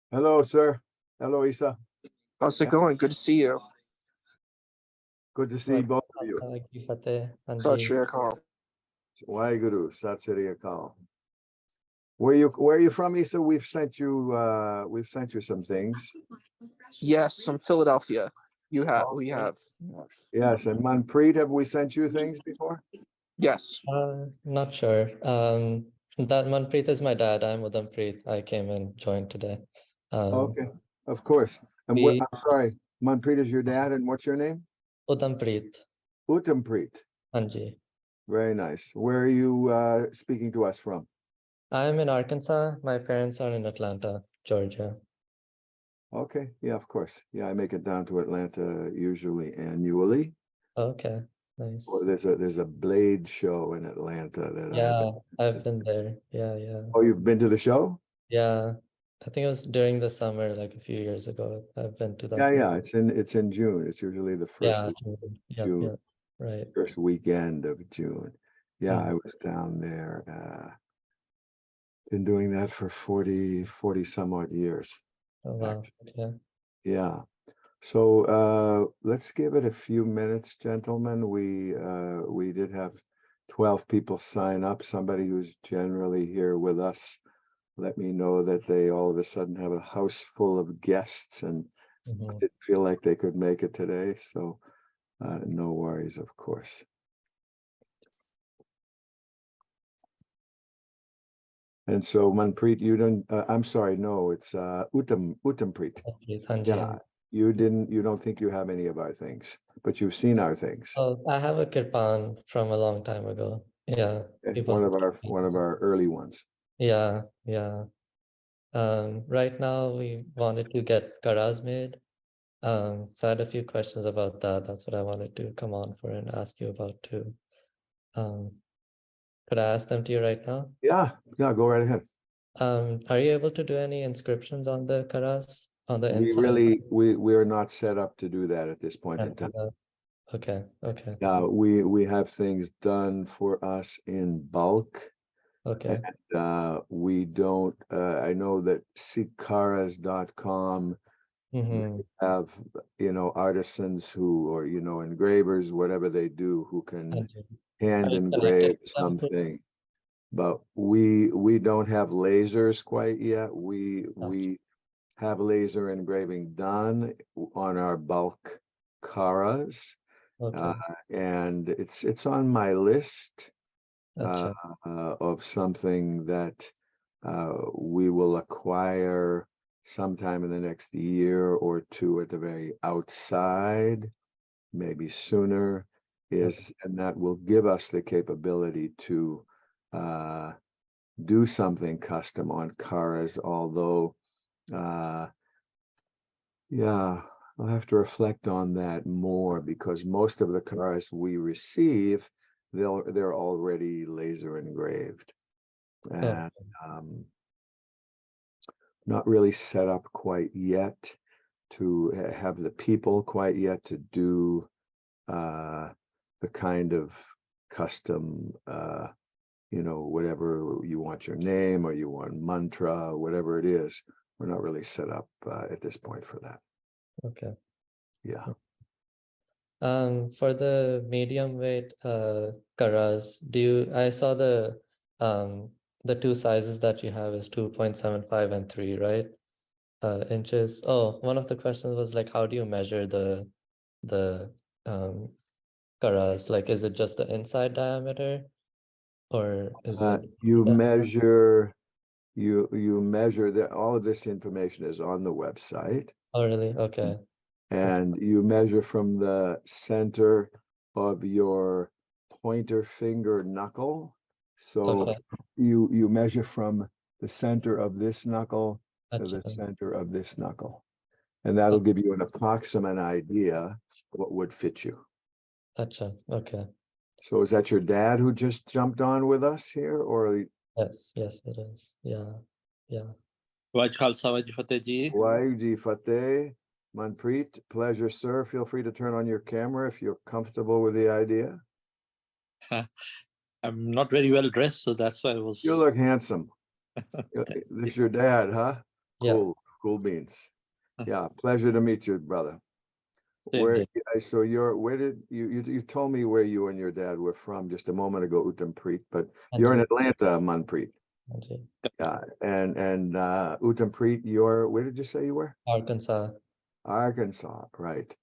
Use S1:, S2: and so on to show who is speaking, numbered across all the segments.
S1: Hello, sir. Hello, Isa.
S2: How's it going? Good to see you.
S1: Good to see both of you.
S3: की फतेह हाँ
S2: Sat
S3: ji
S2: Shri Akal.
S1: Waheguru, Sat Sri Akal. Where are you from, Isa? We've sent you some things.
S2: Yes, from Philadelphia. We have. Yes.
S1: Yes, and Manpreet, have we sent you things before?
S2: Yes.
S3: not sure that Manpreet is my dad. I'm Udampreet. I came and joined today.
S1: Okay, of course. And
S3: we
S1: I'm sorry, Manpreet is your dad, and what's your name?
S3: Udampreet
S1: Uttampreet.
S3: हाँ जी
S1: Very nice. Where are you speaking to us from?
S3: I'm in Arkansas. My parents are in Atlanta, Georgia.
S1: Okay, yeah, of course. Yeah, I make it down to Atlanta usually annually.
S3: Okay, nice.
S1: Or there's a Blade show in Atlanta that
S3: Yeah, I've been there. Yeah.
S1: Oh, you've been to the show?
S3: Yeah, I think it was during the summer, like a few years ago. I've been to that.
S1: Yeah. It's in June. It's usually the first
S3: Yeah,
S1: week of
S3: yeah,
S1: June,
S3: right.
S1: first weekend of June. Yeah,
S3: Mm.
S1: I was down there. Been doing that for 40 some odd years.
S3: Oh, wow. Okay.
S1: Yeah. So let's give it a few minutes, gentlemen. We did have 12 people sign up. Somebody who's generally here with us let me know that they all of a sudden have a house full of guests and
S3: Mhm.
S1: didn't feel like they could make it today. So no worries, of course. And so Manpreet, you don't, I'm sorry, no, it's Uttampreet.
S3: Okay, हाँ जी,
S1: Yeah,
S3: हाँ जी.
S1: you don't think you have any of our things, but you've seen our things.
S3: Oh, I have a kirpan from a long time ago. Yeah.
S1: Okay,
S3: People.
S1: one of our early ones.
S3: Yeah. Right now we wanted to get karas made. So I had a few questions about that. That's what I wanted to come on for and ask you about too. Could I ask them to you right now?
S1: Yeah, go right ahead.
S3: Are you able to do any inscriptions on the karas on the inside?
S1: We're not set up to do that at this point in time.
S3: Okay.
S1: We have things done for us in bulk.
S3: Okay.
S1: And we don't, I know that sikaras.com have, artisans who, or, engravers, whatever they do, who can hand engrave something. But we don't have lasers quite yet. We have laser engraving done on our bulk karas. And it's on my list of something that we will acquire sometime in the next year or two at the very outside, maybe sooner, and that will give us the capability to do something custom on karas, although yeah, I'll have to reflect on that more because most of the karas we receive, they're already laser engraved and not really set up quite yet to have the people quite yet to do the kind of custom, whatever you want your name or you want mantra, whatever it is. We're not really set up at this point for that.
S3: Okay.
S1: Yeah.
S3: For the medium weight karas, I saw the two sizes that you have is 2.75 and 3, right? Inches. Oh, one of the questions was like, how do you measure the karas? Like, is it just the inside diameter, or is it
S1: you measure that all of this information is on the website.
S3: Oh, really? Okay.
S1: And you measure from the center of your pointer finger knuckle. So you measure from the center of this knuckle to the center of this knuckle. And that'll give you an approximate idea what would fit you.
S3: Okay.
S1: So is that your dad who just jumped on with us here, or?
S3: Yes, it is. Yeah.
S1: Waheguru Ji Fateh. Manpreet, pleasure, sir. Feel free to turn on your camera if you're comfortable with the idea.
S4: I'm not very well dressed, so that's why I was.
S1: You look handsome. This is your dad, huh? Cool. Cool beans. Yeah, pleasure to meet you, brother.
S4: Same
S1: Where,
S4: here.
S1: so where did you told me where you and your dad were from just a moment ago, Uttampreet, but you're in Atlanta, Manpreet. Yeah, and Uttampreet, where did you say you were?
S3: Arkansas.
S1: Arkansas, right.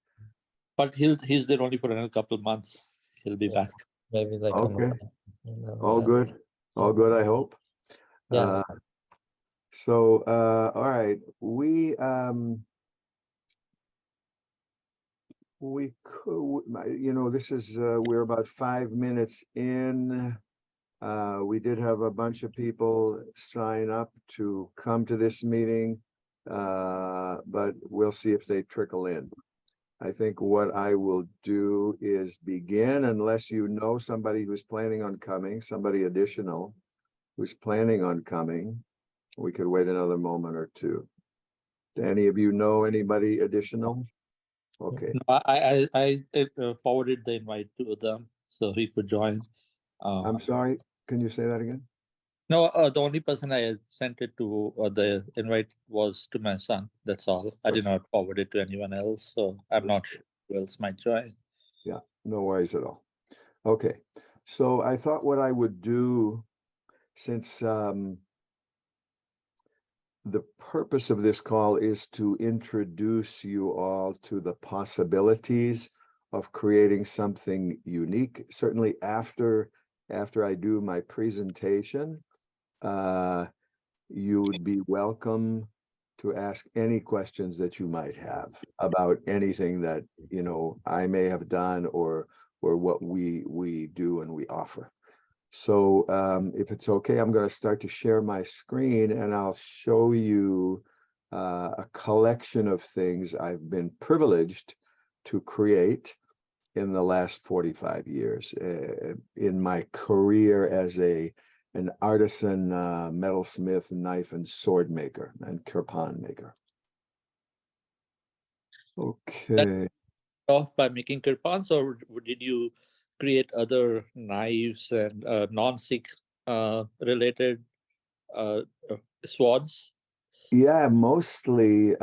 S4: But he's there only for another couple of months. He'll be back.
S3: Maybe like a
S1: Okay.
S3: month, you know,
S1: All
S3: yeah.
S1: good. All good, I hope.
S3: Yeah.
S1: So all right, we could, this is we're about 5 minutes in. We did have a bunch of people sign up to come to this meeting, but we'll see if they trickle in. I think what I will do is begin, unless you know somebody who's planning on coming, somebody additional who's planning on coming. We could wait another moment or two. Do any of you know anybody additional? Okay.
S4: No, I forwarded the invite to them so he could join.
S1: I'm sorry, can you say that again?
S4: No, the only person I had sent it to, the invite was to my son. That's all. I did not forward it to anyone else, so I'm not sure who else might join.
S1: Yeah, no worries at all. Okay, so I thought what I would do, since the purpose of this call is to introduce you all to the possibilities of creating something unique. Certainly after I do my presentation, you would be welcome to ask any questions that you might have about anything that I may have done or what we do and we offer. So if it's okay, I'm going to start to share my screen and I'll show you a collection of things I've been privileged to create in the last 45 years in my career as an artisan metalsmith, knife and sword maker and kirpan maker. Okay.
S4: Off by making kirpans, or did you create other knives and non-Sikh related swords?
S1: Yeah, mostly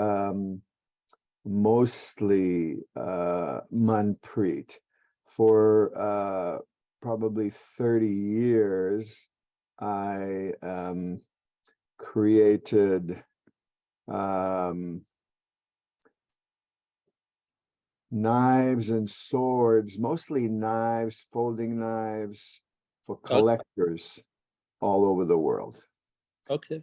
S1: Manpreet. For probably 30 years, I created knives and swords, mostly knives, folding knives for collectors all over the world.
S4: Okay.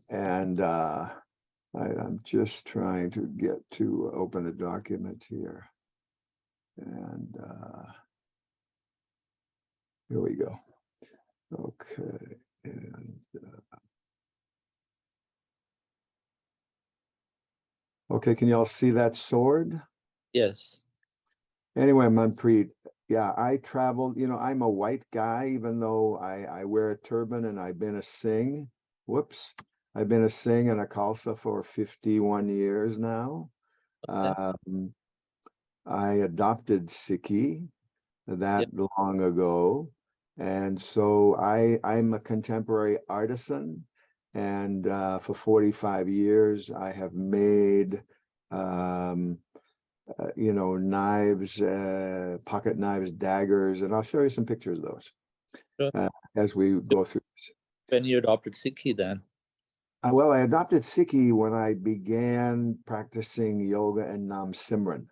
S1: And I'm just trying to get to open a document here. And here we go. Okay. And okay, can y'all see that sword?
S4: Yes.
S1: Anyway, Manpreet, yeah, I traveled, I'm a white guy, even though I wear a turban and I've been a Singh. Whoops. I've been a Singh and a Khalsa for 51 years now. I adopted Sikhi that long ago. And so I'm a contemporary artisan. And for 45 years, I have made, knives, pocket knives, daggers, and I'll show you some pictures of those as we go through this.
S4: When you adopted Sikhi then?
S1: Well, I adopted Sikhi when I began practicing yoga and Nam Simran.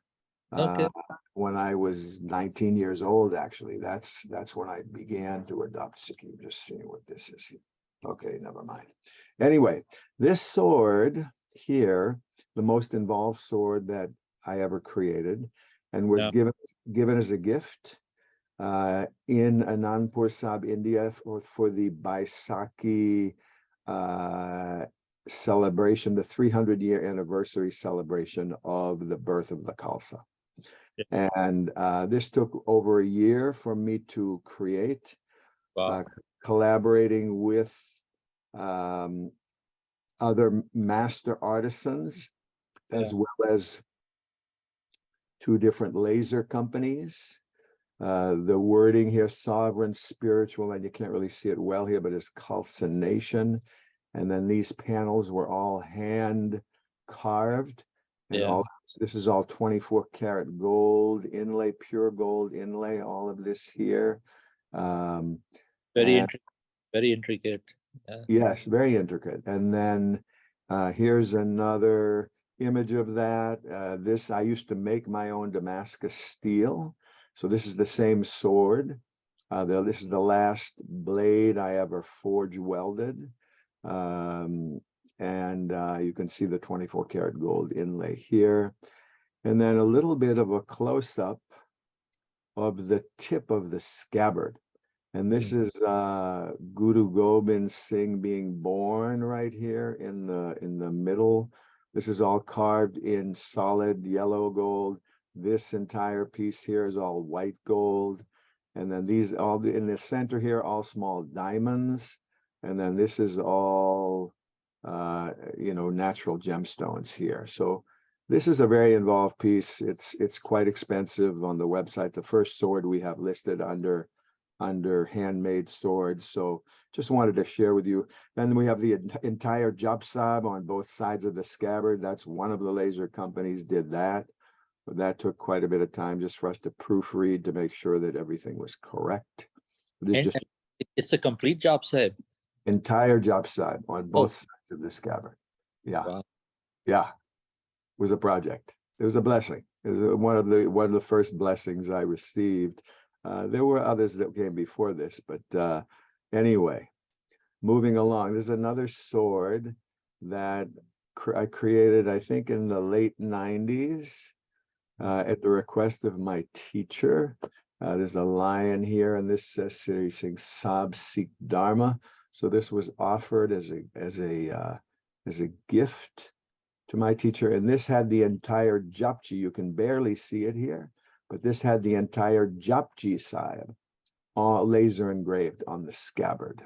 S4: Okay.
S1: When I was 19 years old, actually, that's when I began to adopt Sikhi. I'm just seeing what this is here. Okay, never mind. Anyway, this sword here, the most involved sword that I ever created, and was given as a gift in Anandpur Sahib, India, for the Baisakhi celebration, the 300-year anniversary celebration of the birth of the Khalsa. And this took over a year for me to create, collaborating with other master artisans, as well as 2 different laser companies. The wording here, sovereign, spiritual, and you can't really see it well here, but it's calcination. And then these panels were all hand carved. And
S4: Yeah.
S1: all this is all 24 karat gold inlay, pure gold inlay, all of this here.
S4: Very
S1: And
S4: very intricate. Yeah.
S1: yes, very intricate. And then here's another image of that. This, I used to make my own Damascus steel. So this is the same sword. This is the last blade I ever forge welded. And you can see the 24 karat gold inlay here. And then a little bit of a close-up of the tip of the scabbard. And this is Guru Gobind Singh being born right here in the middle. This is all carved in solid yellow gold. This entire piece here is all white gold. And then these all in the center here, all small diamonds. And then this is all natural gemstones here. So this is a very involved piece. It's quite expensive on the website. The first sword we have listed under handmade swords. So just wanted to share with you. Then we have the entire jabsab on both sides of the scabbard. That's one of the laser companies did that. But that took quite a bit of time just for us to proofread to make sure that everything was correct. This just
S4: It's a complete job, Sahib.
S1: entire jabsab on both sides of the scabbard. Yeah.
S4: Wow.
S1: Yeah. It was a project. It was a blessing. It was one of the first blessings I received. There were others that came before this, but anyway, moving along. There's another sword that I created, I think, in the late 90s at the request of my teacher. There's a lion here, and this says Siri Singh Sab Sikh Dharma. So this was offered as a gift to my teacher, and this had the entire japji. You can barely see it here, but this had the entire japji sahib all laser engraved on the scabbard.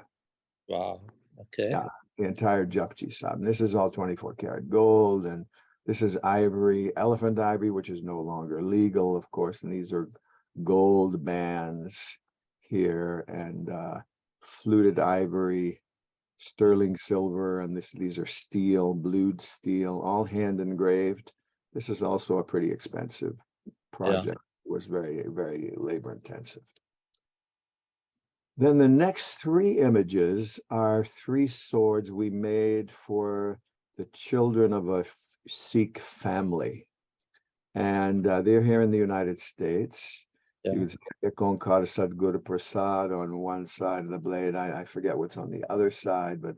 S4: Wow. Okay.
S1: Yeah, the entire japji sahib. And this is all 24 karat gold, and this is ivory, elephant ivory, which is no longer legal, of course. And these are gold bands here, and fluted ivory, sterling silver, and these are steel, blued steel, all hand engraved. This is also a pretty expensive project. It was very, very labor intensive. Then the next three images are three swords we made for the children of a Sikh family. And they're here in the United States.
S4: Yeah.
S1: You can see Ekonkar Sadguru Prasad on one side of the blade. I forget what's on the other side, but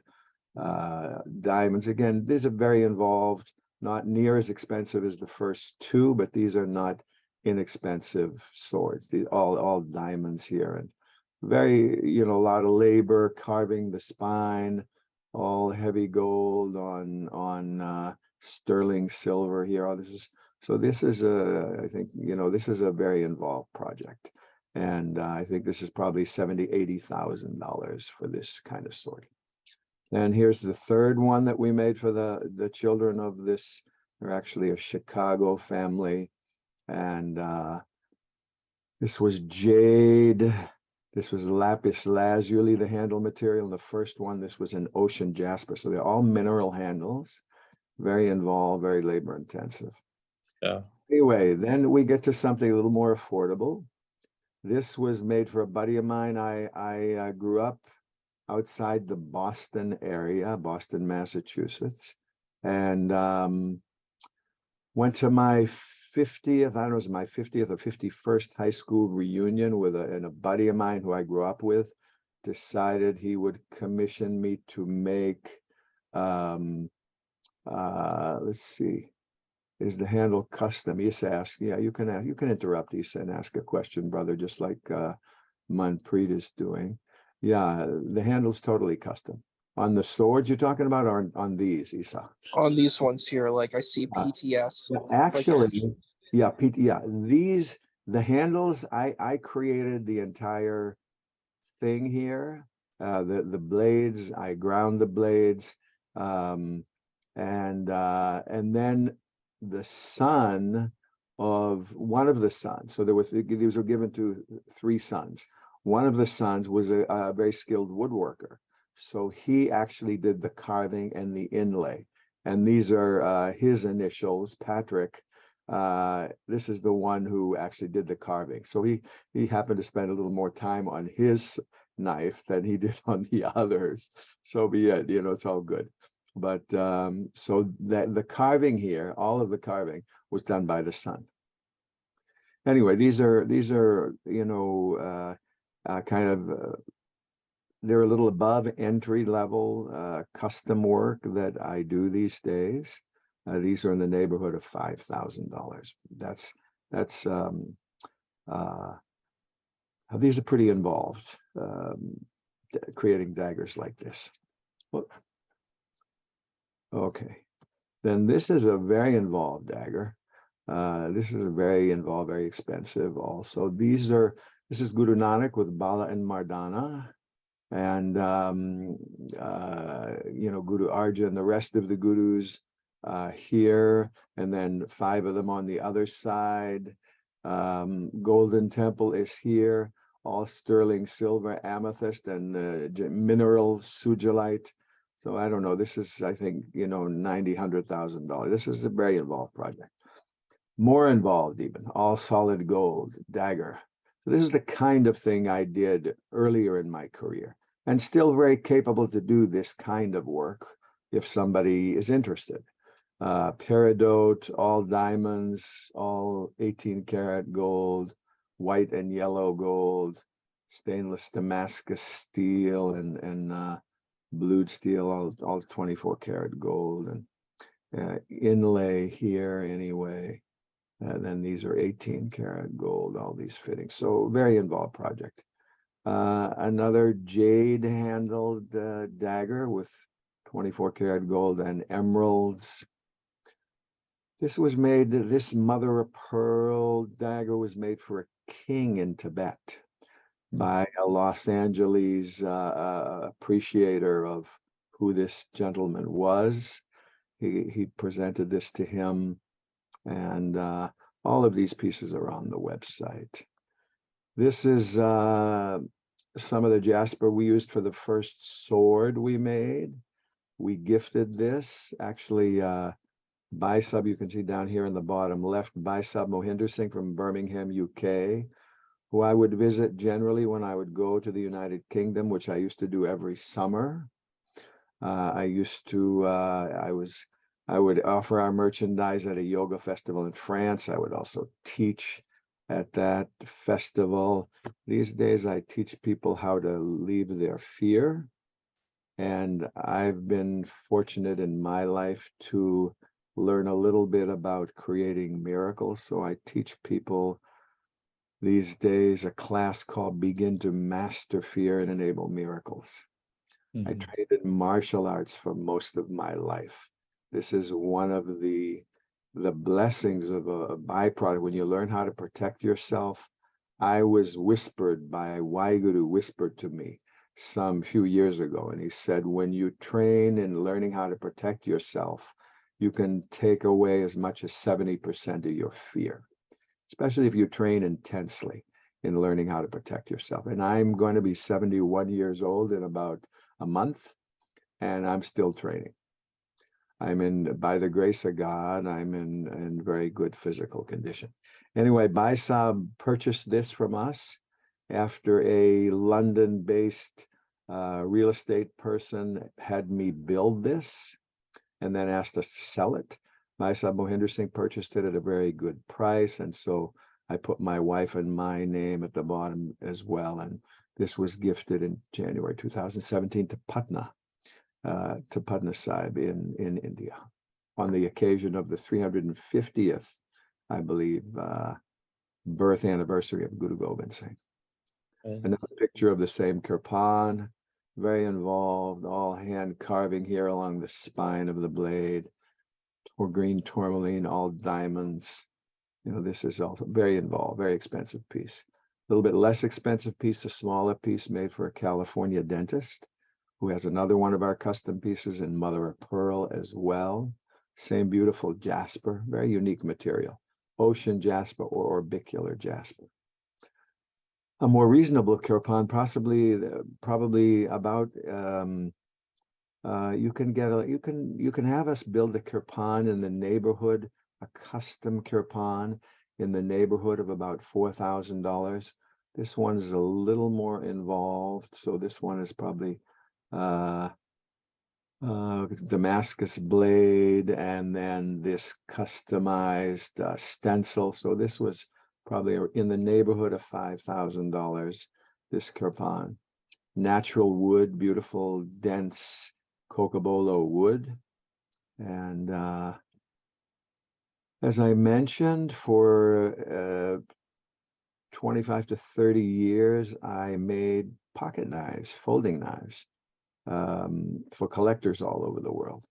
S1: diamonds. Again, these are very involved, not near as expensive as the first two, but these are not inexpensive swords. These all diamonds here, and very, a lot of labor carving the spine, all heavy gold on sterling silver here. All this is I think, this is a very involved project. And I think this is probably $70,000-$80,000 for this kind of sword. And here's the third one that we made for the children of this. They're actually a Chicago family. And this was jade. This was lapis lazuli, the handle material. And the first one, this was an ocean jasper. So they're all mineral handles, very involved, very labor intensive.
S4: Yeah.
S1: Anyway, then we get to something a little more affordable. This was made for a buddy of mine. I grew up outside the Boston area, Boston, Massachusetts, and went to my 50th, I don't know, it was my 50th or 51st high school reunion with a buddy of mine who I grew up with, decided he would commission me to make, let's see, is the handle custom? Isa asked, yeah, you can interrupt Isa and ask a question, brother, just like Manpreet is doing. Yeah, the handle's totally custom. On the swords you're talking about, or on these, Isa?
S2: On these ones here, like I see PTS.
S1: Actually, yeah, the handles, I created the entire thing here. The blades, I ground the blades, and then the son of one of the sons. So these were given to three sons. One of the sons was a very skilled woodworker. So he actually did the carving and the inlay. And these are his initials, Patrick. This is the one who actually did the carving. So he happened to spend a little more time on his knife than he did on the others. So be it, it's all good. But so that the carving here, all of the carving was done by the son. Anyway, these are kind of they're a little above entry level custom work that I do these days. These are in the neighborhood of $5,000. These are pretty involved, creating daggers like this. Well, okay, then this is a very involved dagger. This is a very involved, very expensive also. This is Guru Nanak with Bala and Mardana. And Guru Arjan, the rest of the gurus here, and then 5 of them on the other side. Golden Temple is here, all sterling silver, amethyst, and mineral sugilite. So I don't know. This is, I think, $90,000-$100,000. This is a very involved project. More involved even, all solid gold dagger. So this is the kind of thing I did earlier in my career, and still very capable to do this kind of work if somebody is interested. Peridot, all diamonds, all 18 karat gold, white and yellow gold, stainless Damascus steel, and blued steel, all 24 karat gold, and inlay here anyway. Then these are 18 karat gold, all these fittings. So very involved project. Another jade handled dagger with 24 karat gold and emeralds. This mother of pearl dagger was made for a king in Tibet by a Los Angeles appreciator of who this gentleman was. He presented this to him, and all of these pieces are on the website. This is some of the jasper we used for the first sword we made. We gifted this, actually, Baisab, you can see down here in the bottom left, Baisab Mohinder Singh from Birmingham, UK, who I would visit generally when I would go to the United Kingdom, which I used to do every summer. I would offer our merchandise at a yoga festival in France. I would also teach at that festival. These days, I teach people how to leave their fear. And I've been fortunate in my life to learn a little bit about creating miracles. So I teach people these days a class called Begin to Master Fear and Enable Miracles. I trained in martial arts for most of my life. This is one of the blessings of a byproduct. When you learn how to protect yourself, I was whispered by Waheguru, whispered to me some few years ago, and he said, when you train in learning how to protect yourself, you can take away as much as 70% of your fear, especially if you train intensely in learning how to protect yourself. And I'm going to be 71 years old in about a month, and I'm still training. By the grace of God, I'm in very good physical condition. Anyway, Baisab purchased this from us after a London-based real estate person had me build this and then asked us to sell it. Baisab Mohinder Singh purchased it at a very good price, and so I put my wife and my name at the bottom as well. And this was gifted in January 2017 to Patna Sahib in India, on the occasion of the 350th, I believe, birth anniversary of Guru Gobind Singh. Another picture of the same kirpan, very involved, all hand carving here along the spine of the blade, or green tourmaline, all diamonds. This is also very involved, very expensive piece. A little bit less expensive piece, a smaller piece made for a California dentist who has another one of our custom pieces in mother of pearl as well. Same beautiful jasper, very unique material, ocean jasper or orbicular jasper. A more reasonable kirpan, probably about you can have us build a kirpan in the neighborhood, a custom kirpan in the neighborhood of about $4,000. This one's a little more involved, so this one is probably Damascus blade, and then this customized stencil. So this was probably in the neighborhood of $5,000, this kirpan. Natural wood, beautiful, dense cocobolo wood. And as I mentioned, for 25 to 30 years, I made pocket knives, folding knives, for collectors all over the world.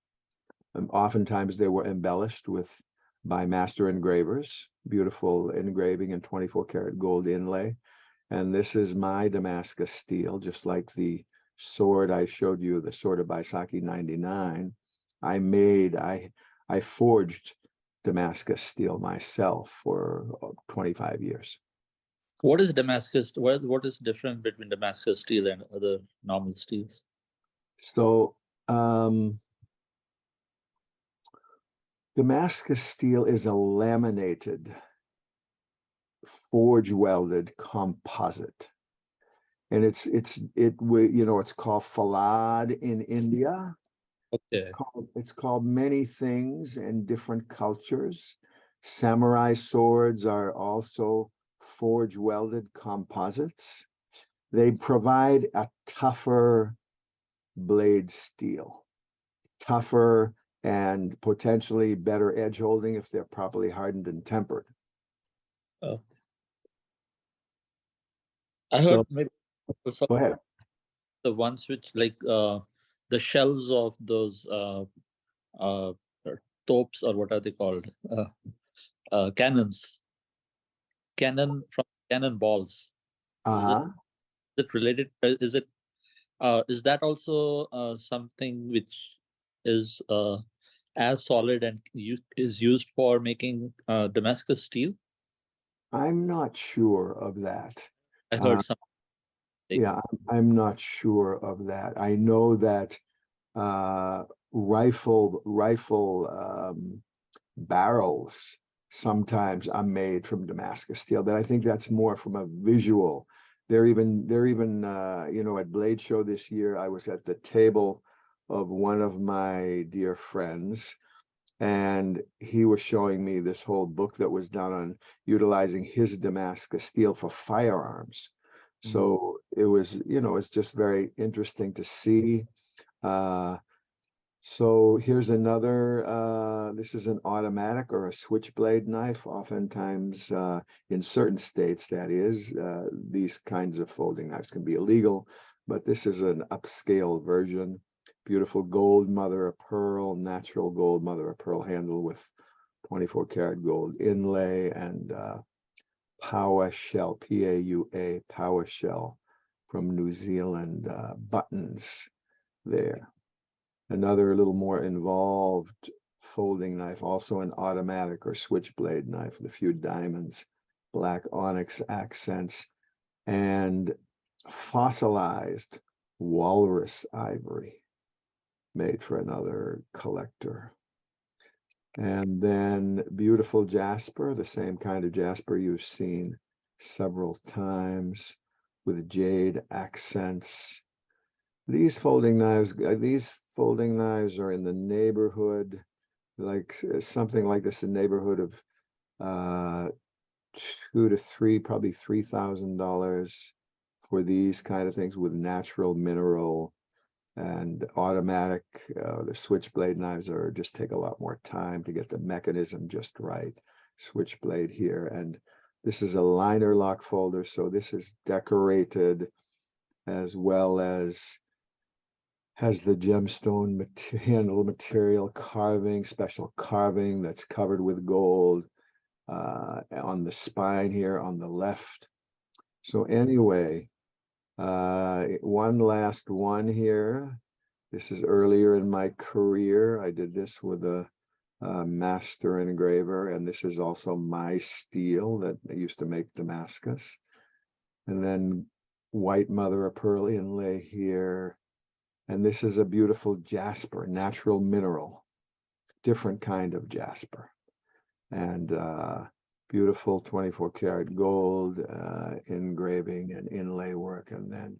S1: And oftentimes they were embellished by master engravers, beautiful engraving in 24 karat gold inlay. And this is my Damascus steel, just like the sword I showed you, the sword of Baisakhi 99. I forged Damascus steel myself for 25 years.
S4: What is Damascus? What is different between Damascus steel and other normal steels?
S1: So Damascus steel is a laminated, forge welded composite, and it's called falad in India.
S4: Okay.
S1: It's called many things in different cultures. Samurai swords are also forge welded composites. They provide a tougher blade steel, tougher and potentially better edge holding if they're properly hardened and tempered.
S4: Oh. I
S1: So-
S4: heard maybe also
S1: Go ahead.
S4: the ones which like the shells of those topes, or what are they called? Cannons. Cannon balls.
S1: Uh-huh.
S4: Is it related? Is that also something which is as solid and is used for making Damascus steel?
S1: I'm not sure of that.
S4: I heard some.
S1: Yeah, I'm not sure of that. I know that rifle barrels sometimes are made from Damascus steel, but I think that's more from a visual. They're even at Blade Show this year, I was at the table of one of my dear friends, and he was showing me this whole book that was done on utilizing his Damascus steel for firearms. So it was, it's just very interesting to see. So here's another, this is an automatic or a switchblade knife. Oftentimes, in certain states, that is, these kinds of folding knives can be illegal, but this is an upscale version. Beautiful gold mother of pearl, natural gold mother of pearl handle with 24 karat gold inlay, and Power shell, P-A-U-A, power shell from New Zealand, buttons there. Another a little more involved folding knife, also an automatic or switchblade knife with a few diamonds, black onyx accents, and fossilized walrus ivory made for another collector. And then beautiful jasper, the same kind of jasper you've seen several times with jade accents. These folding knives are in the neighborhood, like something like this, the neighborhood of $2,000 to $3,000, probably $3,000 for these kind of things with natural mineral and automatic. The switchblade knives just take a lot more time to get the mechanism just right. Switchblade here, and this is a liner lock folder, so this is decorated as well as has the gemstone handle material carving, special carving that's covered with gold on the spine here on the left. So anyway, one last one here. This is earlier in my career. I did this with a master engraver, and this is also my steel that I used to make Damascus. And then white mother of pearl inlay here, And this is a beautiful jasper, natural mineral, different kind of jasper. And beautiful 24 karat gold engraving and inlay work. And then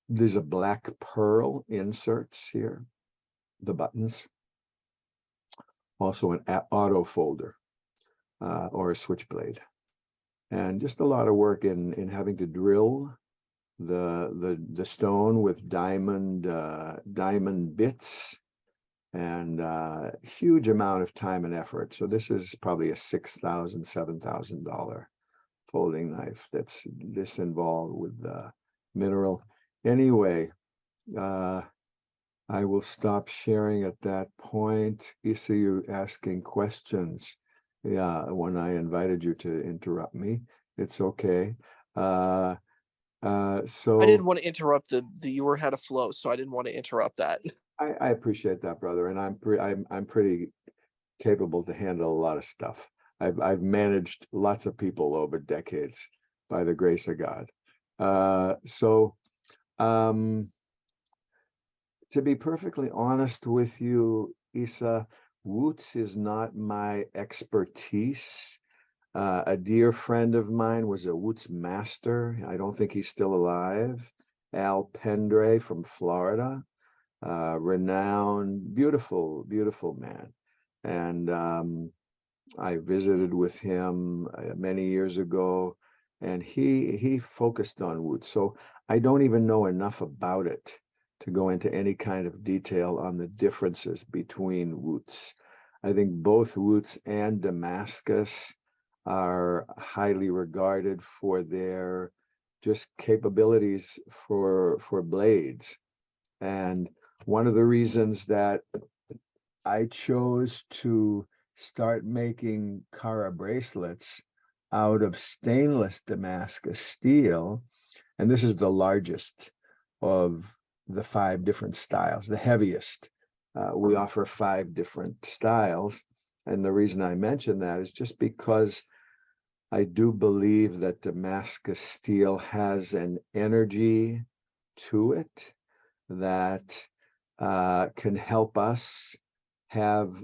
S1: there's a black pearl inserts here, the buttons. Also an auto folder or a switchblade. And just a lot of work in having to drill the stone with diamond bits, and huge amount of time and effort. So this is probably a $6,000, $7,000 folding knife that's this involved with the mineral. Anyway, I will stop sharing at that point. Issa, you asking questions. Yeah, when I invited you to interrupt me, it's okay. So
S2: I didn't want to interrupt the you were had a flow, so I didn't want to interrupt that.
S1: I appreciate that, brother, and I'm pretty capable to handle a lot of stuff. I've managed lots of people over decades by the grace of God. To be perfectly honest with you, Issa, Woots is not my expertise. A dear friend of mine was a Woots master. I don't think he's still alive. Al Pendre from Florida, renowned, beautiful, beautiful man. And I visited with him many years ago, and he focused on Woots. So I don't even know enough about it to go into any kind of detail on the differences between Woots. I think both Woots and Damascus are highly regarded for their just capabilities for blades. And one of the reasons that I chose to start making Kara bracelets out of stainless Damascus steel, and this is the largest of the 5 different styles, the heaviest. We offer 5 different styles. And the reason I mention that is just because I do believe that Damascus steel has an energy to it that can help us have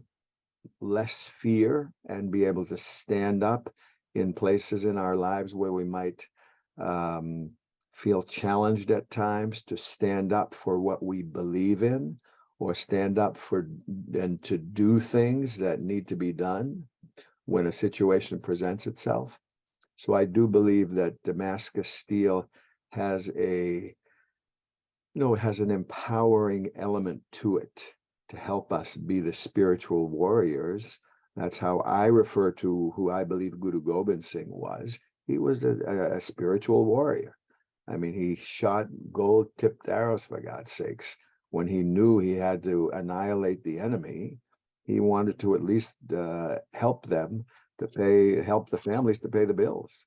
S1: less fear and be able to stand up in places in our lives where we might feel challenged at times, to stand up for what we believe in, or stand up for and to do things that need to be done when a situation presents itself. So I do believe that Damascus steel has an empowering element to it to help us be the spiritual warriors. That's how I refer to who I believe Guru Gobind Singh was. He was a spiritual warrior. I mean, he shot gold-tipped arrows, for God's sakes. When he knew he had to annihilate the enemy, he wanted to at least help them help the families to pay the bills.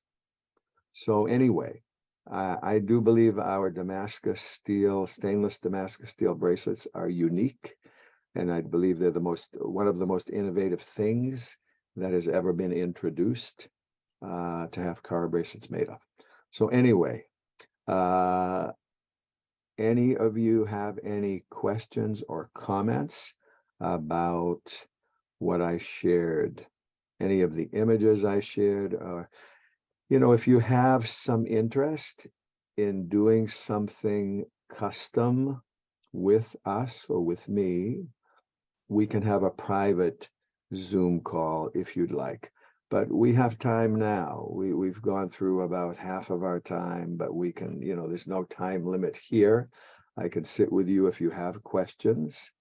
S1: So anyway, I do believe our stainless Damascus steel bracelets are unique, and I believe they're one of the most innovative things that has ever been introduced to have Kara bracelets made of. So anyway, any of you have any questions or comments about what I shared? Any of the images I shared? If you have some interest in doing something custom with us or with me, we can have a private Zoom call if you'd like. But we have time now. We've gone through about half of our time, but we can, there's no time limit here. I can sit with you if you have questions.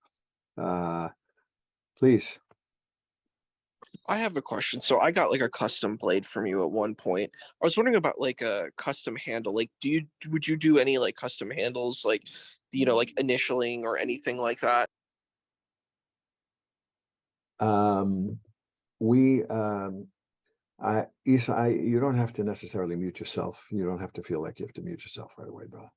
S1: Please.
S2: I have a question. So I got like a custom blade from you at one point. I was wondering about like a custom handle. Like, would you do any like custom handles, like, like initialing or anything like that?
S1: Isa, you don't have to necessarily mute yourself. You don't have to feel like you have to mute yourself right away, brother.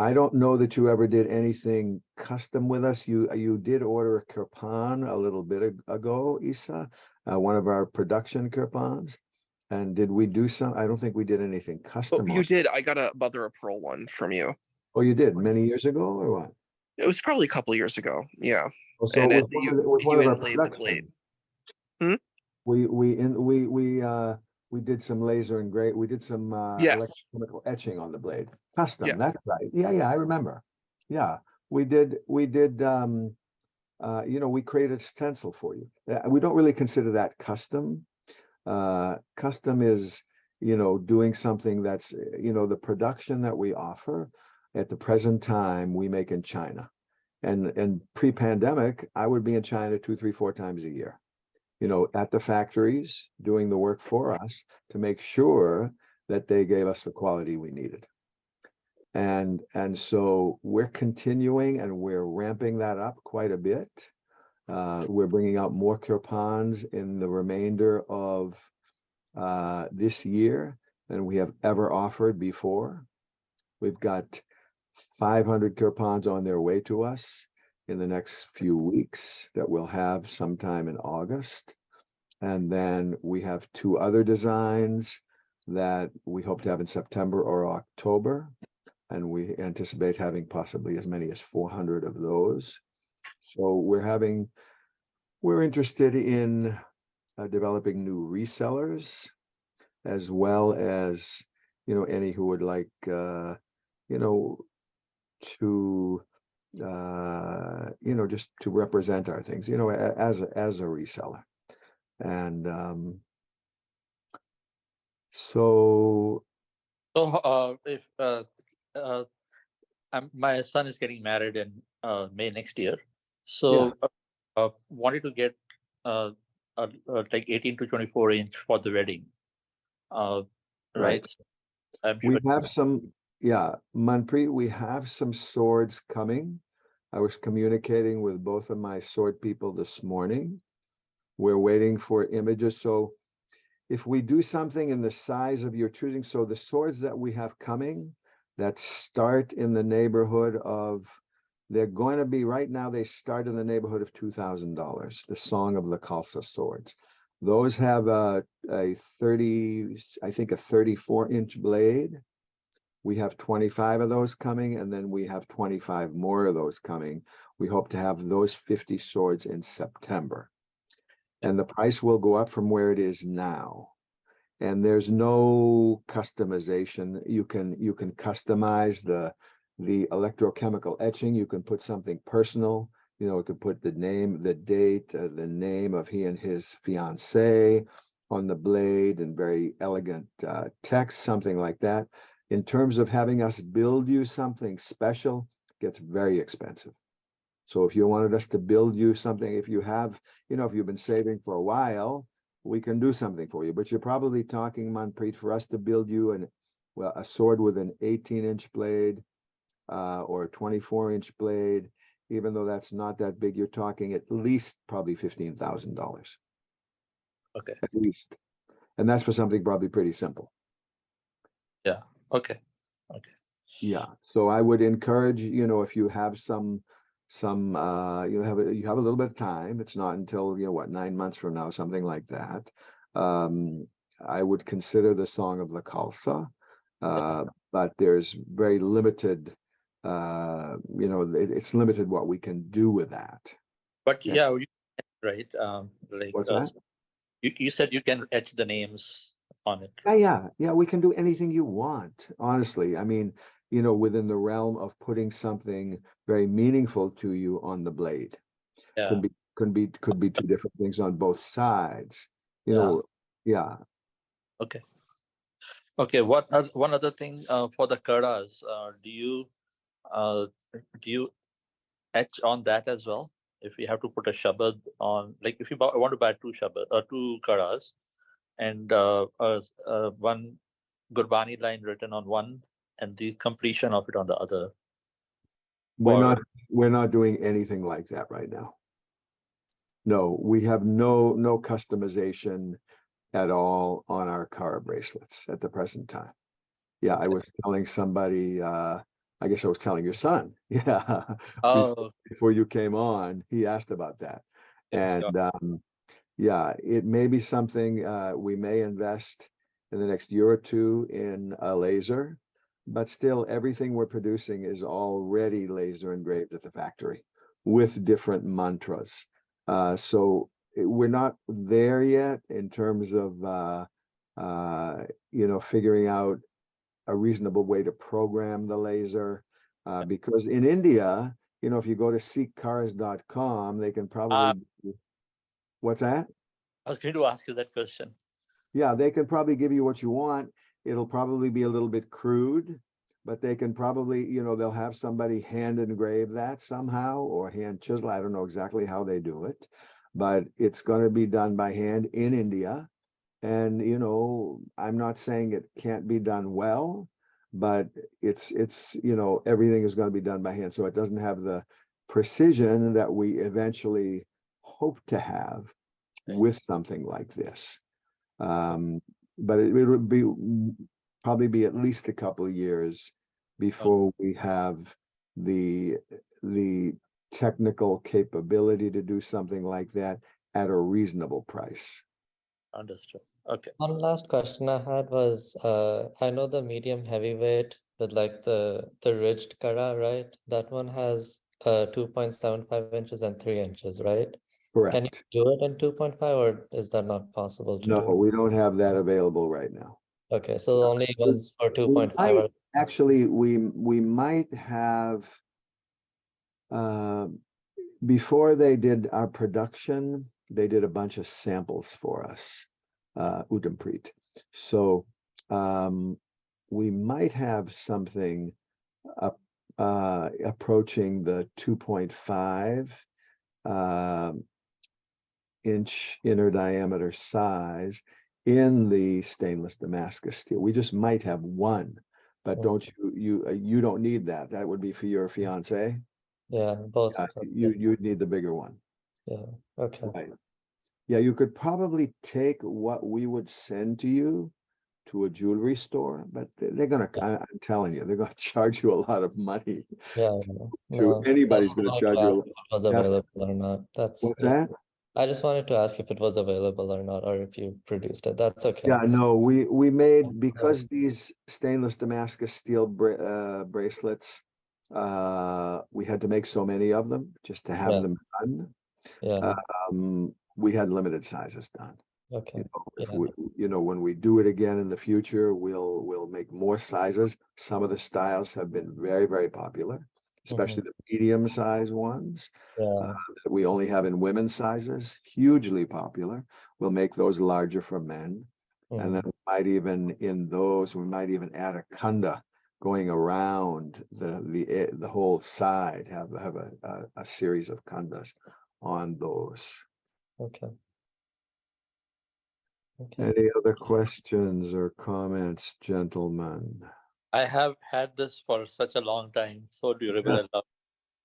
S1: I don't know that you ever did anything custom with us. You did order a kirpan a little bit ago, Isa, one of our production kirpans. And did we do some? I don't think we did anything
S2: Oh,
S1: custom.
S2: you did. I got a mother of pearl one from you.
S1: Oh, you did many years ago or what?
S2: It was probably a couple years ago. Yeah.
S1: Oh, so
S2: And
S1: it
S2: it,
S1: was one
S2: you
S1: of, it was one
S2: you
S1: of our
S2: inlaid the blade.
S1: productions. We did some laser engrave. We did some
S2: Yes.
S1: electrochemical etching on the blade. Custom.
S2: Yes.
S1: That's right. Yeah, I remember. Yeah, we did. We created a stencil for you. We don't really consider that custom. Custom is, doing something that's, the production that we offer at the present time, we make in China. And pre-pandemic, I would be in China 2, 3, 4 times a year, at the factories doing the work for us to make sure that they gave us the quality we needed. And so we're continuing and we're ramping that up quite a bit. We're bringing out more kirpans in the remainder of this year than we have ever offered before. We've got 500 kirpans on their way to us in the next few weeks that we'll have sometime in August. And then we have 2 other designs that we hope to have in September or October. And we anticipate having possibly as many as 400 of those. So we're interested in developing new resellers, as well as, any who would like, to, just to represent our things, as a reseller. And so
S4: if my son is getting married in May next year, so wanted to get like 18 to 24 inch for the wedding, right? So I'm
S1: we
S4: sure.
S1: have some, Manpreet, we have some swords coming. I was communicating with both of my sword people this morning. We're waiting for images. So if we do something in the size of your choosing, so the swords that we have coming that start in the neighborhood of, they're going to be, right now, they start in the neighborhood of $2,000, the Song of the Khalsa swords. Those have a 30, I think a 34-inch blade. We have 25 of those coming, and then we have 25 more of those coming. We hope to have those 50 swords in September. And the price will go up from where it is now. And there's no customization. You can customize the electrochemical etching. You can put something personal. It could put the name, the date, the name of he and his fiancée on the blade in very elegant text, something like that. In terms of having us build you something special, it gets very expensive. So if you wanted us to build you something, if you have, if you've been saving for a while, we can do something for you. But you're probably talking, Manpreet, for us to build you a sword with an 18-inch blade or a 24-inch blade, even though that's not that big, you're talking at least probably $15,000.
S4: Okay.
S1: At least. And that's for something probably pretty simple.
S4: Yeah. Okay.
S1: Yeah. So I would encourage, if you have some you have a little bit of time. It's not until 9 months from now, something like that. I would consider the Song of the Khalsa, but there's very limited. It's limited what we can do with that.
S4: But yeah, right.
S1: What's that?
S4: You said you can etch the names on it.
S1: Yeah. We can do anything you want. Honestly, I mean, within the realm of putting something very meaningful to you on the blade.
S4: Yeah.
S1: Could be 2 different things on both sides. Yeah.
S4: Okay. One other thing for the karas, do you etch on that as well? If you have to put a shabad on, like if you want to buy 2 shabad or 2 karas, and one Gurbani line written on one, and the completion of it on the other.
S1: We're not doing anything like that right now. No, we have no customization at all on our Kara bracelets at the present time. Yeah, I was telling somebody, I guess I was telling your son. Yeah. Before you came on, he asked about that. And yeah, it may be something we may invest in the next year or two in a laser, but still everything we're producing is already laser engraved at the factory with different mantras. So we're not there yet in terms of, figuring out a reasonable way to program the laser. Because in India, if you go to seekcars.com, they can probably, what's that?
S4: I was going to ask you that question.
S1: Yeah, they can probably give you what you want. It'll probably be a little bit crude, but they can probably, they'll have somebody hand engrave that somehow or hand chisel. I don't know exactly how they do it, but it's going to be done by hand in India. And, I'm not saying it can't be done well, but it's everything is going to be done by hand. So it doesn't have the precision that we eventually hope to have with something like this. But it would be probably be at least a couple of years before we have the technical capability to do something like that at a reasonable price.
S4: Understood. Okay.
S3: One last question I had was, I know the medium heavyweight with like the ridged kara, right? That one has 2.75 inches and 3 inches, right? Can you
S1: Correct.
S3: do it in 2.5 or is that not possible to
S1: No,
S3: do?
S1: we don't have that available right now.
S3: Okay, so the only ones for
S1: We
S3: 2.5
S1: might,
S3: are
S1: actually, we might have, before they did our production, they did a bunch of samples for us, Udampreet. So we might have something approaching the 2.5 inch inner diameter size in the stainless Damascus steel. We just might have one, but don't you don't need that. That would be for your fiance.
S3: Yeah, both.
S1: You'd need the bigger one.
S3: Yeah, okay.
S1: Right. Yeah, you could probably take what we would send to you to a jewelry store, but they're gonna, I'm telling you, they're gonna charge you a lot of money.
S3: Yeah, no.
S1: Anybody's
S3: I
S1: gonna
S3: wanted
S1: charge
S3: to
S1: you a
S3: ask
S1: lot.
S3: if it was
S1: Yeah.
S3: available or not.
S1: What's that?
S3: I just wanted to ask if it was available or not, or if you produced it. That's okay.
S1: Yeah, no, we made, because these stainless Damascus steel bracelets, we had to make so many of them just to have them done.
S3: Yeah,
S1: We had limited sizes done.
S3: okay.
S1: If
S3: Yeah.
S1: we, when we do it again in the future, we'll make more sizes. Some of the styles have been very, very popular, especially the medium size ones.
S3: Yeah.
S1: That we only have in women's sizes, hugely popular. We'll make those larger for men. And then we might even add a kanda going around the whole side, have a series of kandas on those.
S3: Okay.
S1: Any other questions or comments, gentlemen?
S4: I have had this for such a long time. So durable. I love.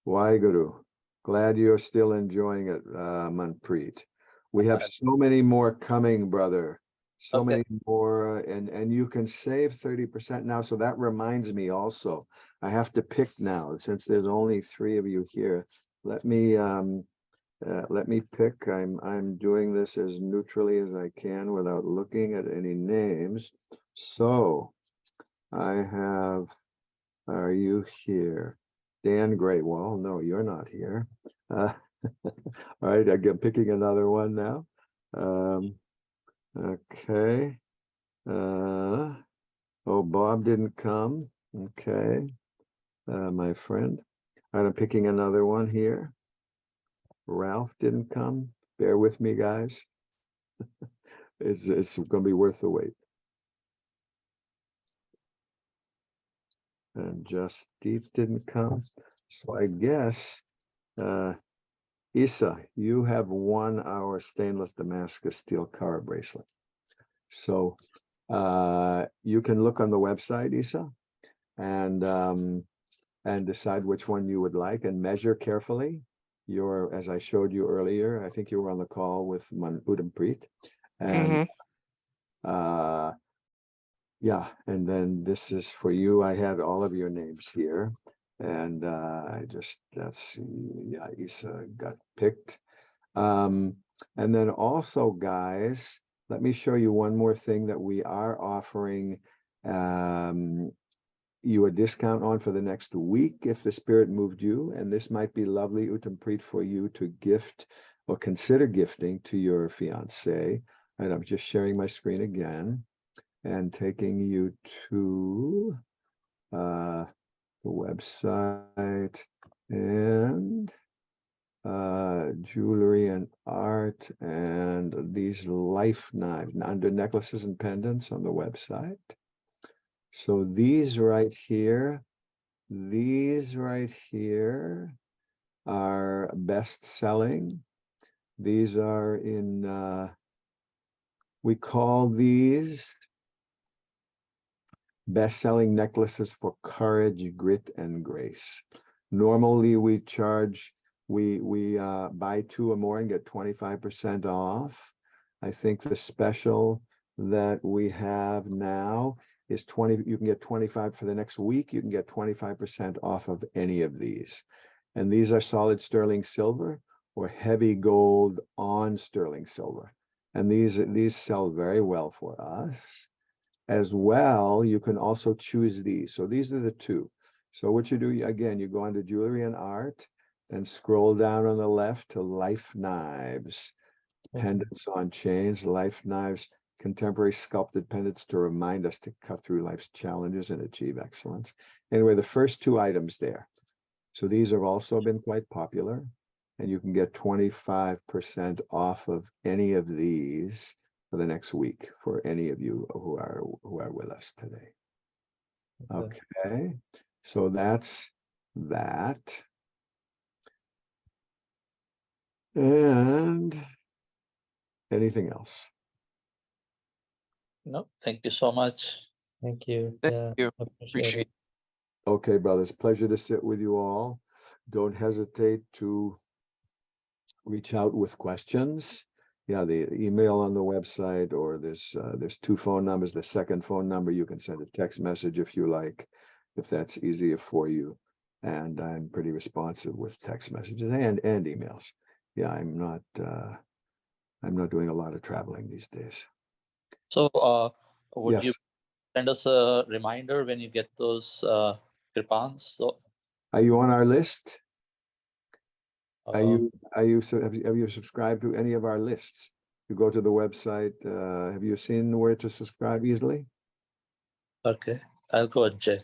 S1: Waheguru. Glad you're still enjoying it, Manpreet. We have so many more coming, brother. So
S4: Okay.
S1: many more, and you can save 30% now. So that reminds me also, I have to pick now, since there's only 3 of you here. Let me pick. I'm doing this as neutrally as I can without looking at any names. So I have, are you here? Dan Greatwall. No, you're not here. All right, I'm picking another one now. Okay. Oh, Bob didn't come. Okay. My friend. All right, I'm picking another one here. Ralph didn't come. Bear with me, guys. It's going to be worth the wait. And just Deep didn't come. So I guess, Isa, you have won our stainless Damascus steel car bracelet. So you can look on the website, Isa, and decide which one you would like and measure carefully. As I showed you earlier, I think you were on the call with Udampreet. And yeah, and then this is for you. I had all of your names here. And Isa got picked. And then also, guys, let me show you one more thing that we are offering you a discount on for the next week if the spirit moved you. And this might be lovely, Uttampreet, for you to gift or consider gifting to your fiance. And I'm just sharing my screen again and taking you to the website and jewelry and art and these life knives under necklaces and pendants on the website. So these right here are best selling. These are in, we call these best-selling necklaces for courage, grit, and grace. Normally we charge, we buy 2 or more and get 25% off. I think the special that we have now is 20, you can get 25 for the next week, you can get 25% off of any of these. And these are solid sterling silver or heavy gold on sterling silver. And these sell very well for us. As well, you can also choose these. So these are the 2. So what you do, again, you go into jewelry and art and scroll down on the left to life knives, pendants on chains, life knives, contemporary sculpted pendants to remind us to cut through life's challenges and achieve excellence. Anyway, the first 2 items there. So these have also been quite popular, and you can get 25% off of any of these for the next week for any of you who are with us today. Okay, so that's that. And anything else?
S4: No, thank you so much.
S3: Thank you.
S2: Thank
S3: Yeah,
S2: you.
S3: appreciate
S2: Appreciate
S3: it.
S1: Okay, brothers, pleasure to sit with you all. Don't hesitate to reach out with questions. Yeah, the email on the website, or there's 2 phone numbers. The second phone number, you can send a text message if you like, if that's easier for you. And I'm pretty responsive with text messages and emails. Yeah, I'm not doing a lot of traveling these days.
S4: So would
S1: Yes.
S4: you send us a reminder when you get those kripans? So
S1: Are you on our list? Have you subscribed to any of our lists? You go to the website, have you seen where to subscribe easily?
S4: okay, I'll go and check.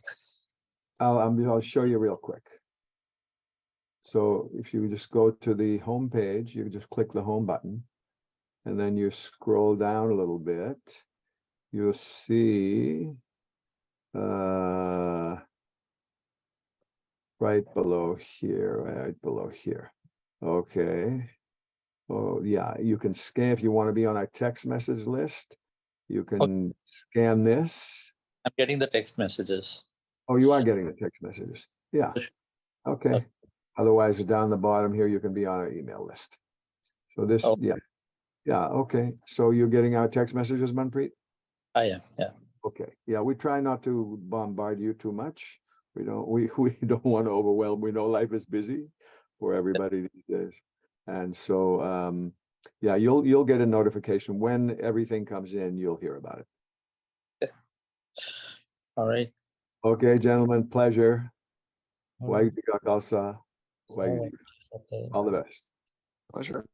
S1: I'll show you real quick. So if you just go to the home page, you just click the home button, and then you scroll down a little bit. You'll see right below here. Okay. Oh yeah, you can scan if you want to be on our text message list. You can scan this.
S4: I'm getting the text messages.
S1: Oh, you are getting the text messages. Yeah. Okay.
S4: Okay.
S1: Otherwise, down the bottom here, you can be on our email list. So this,
S4: Oh.
S1: yeah. Okay. So you're getting our text messages, Manpreet?
S4: I am, yeah.
S1: Okay. Yeah, we try not to bombard you too much. We don't want to overwhelm. We know life is busy for everybody these days. And so yeah, you'll get a notification when everything comes in, you'll hear about it.
S4: All right.
S1: Okay, gentlemen, pleasure.
S3: All right.
S1: All the best.
S2: Pleasure.